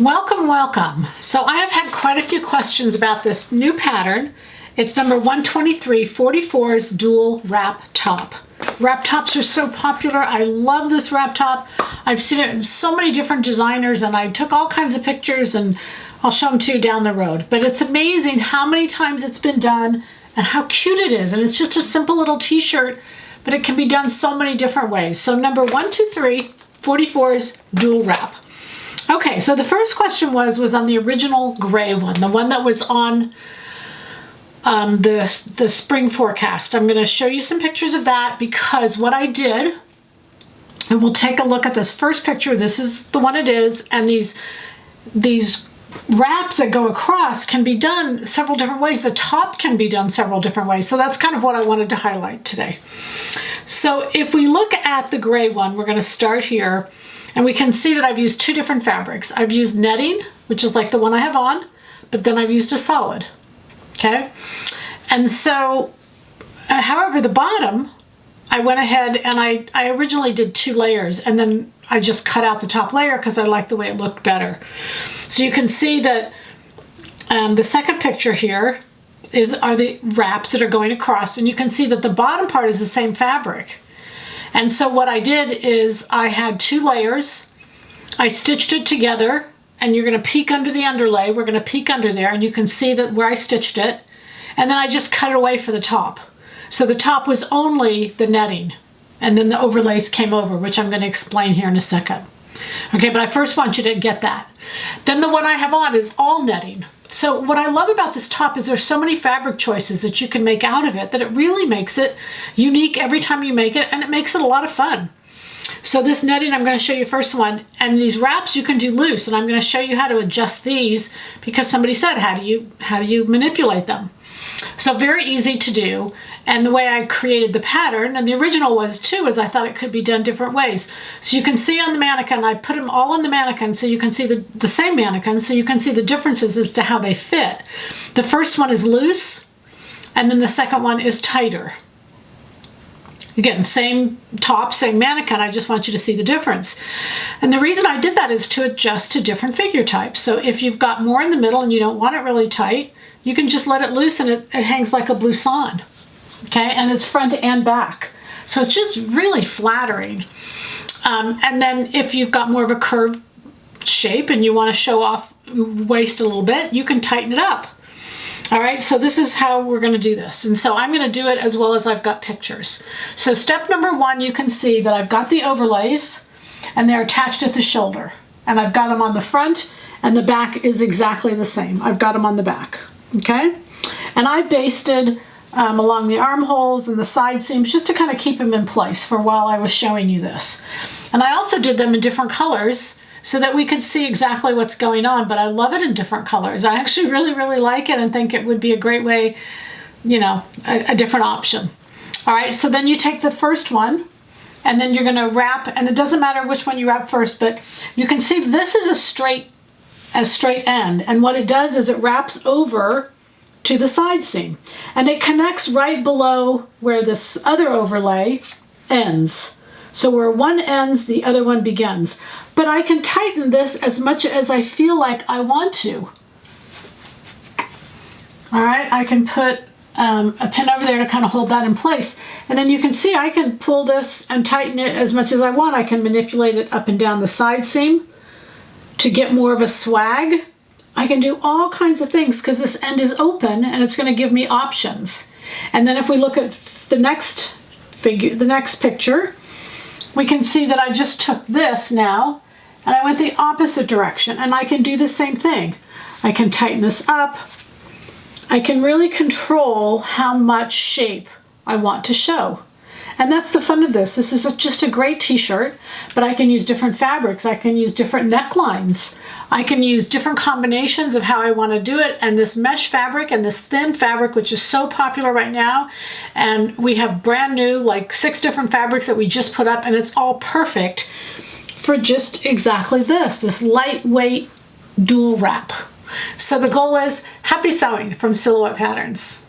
Welcome, welcome. So I have had quite a few questions about this new pattern. It's number 123, 44's dual wrap top. Wrap tops are so popular. I love this wrap top. I've seen it in so many different designers and I took all kinds of pictures and I'll show them to you down the road. But it's amazing how many times it's been done and how cute it is. And it's just a simple little t-shirt, but it can be done so many different ways. So number 123, 44's dual wrap. Okay, so the first question was on the original gray one, the one that was on the spring forecast. I'm going to show you some pictures of that because what I did, and we'll take a look at this first picture. This is the one it is, and these wraps that go across can be done several different ways. The top can be done several different ways. So that's kind of what I wanted to highlight today. So if we look at the gray one, we're going to start here. And we can see that I've used two different fabrics. I've used netting, which is like the one I have on, but then I've used a solid, okay? And so, however, the bottom, I went ahead and I originally did 2 layers and then I just cut out the top layer because I liked the way it looked better. So you can see that the second picture here are the wraps that are going across, and you can see that the bottom part is the same fabric. And so what I did is I had 2 layers, I stitched it together, and you're going to peek under the underlay. We're going to peek under there, and you can see that where I stitched it, and then I just cut it away for the top. So the top was only the netting, and then the overlays came over, which I'm going to explain here in a second. Okay, but I first want you to get that. Then the one I have on is all netting. So what I love about this top is there's so many fabric choices that you can make out of it that it really makes it unique every time you make it, and it makes it a lot of fun. So this netting, I'm going to show you first one, and these wraps you can do loose, and I'm going to show you how to adjust these because somebody said, how do you manipulate them? So very easy to do, and the way I created the pattern, and the original was too, is I thought it could be done different ways. So you can see on the mannequin, I put them all on the mannequin so you can see the same mannequin, so you can see the differences as to how they fit. The first one is loose, and then the second one is tighter. Again, same top, same mannequin, I just want you to see the difference. And the reason I did that is to adjust to different figure types. So if you've got more in the middle and you don't want it really tight, you can just let it loose and it hangs like a blouson, okay? And it's front and back. So it's just really flattering. And then if you've got more of a curved shape and you want to show off waist a little bit, you can tighten it up. All right, so this is how we're going to do this. And so I'm going to do it as well as I've got pictures. So step number 1, you can see that I've got the overlays and they're attached at the shoulder. And I've got them on the front, and the back is exactly the same. I've got them on the back. Okay, and I basted along the armholes and the side seams just to kind of keep them in place for while I was showing you this. And I also did them in different colors so that we could see exactly what's going on, but I love it in different colors. I actually really, really like it and think it would be a great way, you know, a different option. All right, so then you take the first one and then you're going to wrap, and it doesn't matter which one you wrap first, but you can see this is a straight end, and what it does is it wraps over to the side seam and it connects right below where this other overlay ends. So where one ends, the other one begins. But I can tighten this as much as I feel like I want to. All right, I can put a pin over there to kind of hold that in place, and then you can see I can pull this and tighten it as much as I want. I can manipulate it up and down the side seam to get more of a swag. I can do all kinds of things because this end is open and it's going to give me options. And then if we look at the next picture, we can see that I just took this now and I went the opposite direction, and I can do the same thing. I can tighten this up. I can really control how much shape I want to show. And that's the fun of this. This is just a great t-shirt, but I can use different fabrics. I can use different necklines. I can use different combinations of how I want to do it. And this mesh fabric and this thin fabric, which is so popular right now, and we have brand new, like 6 different fabrics that we just put up, and it's all perfect for just exactly this lightweight dual wrap. So the goal is happy sewing from Silhouette Patterns.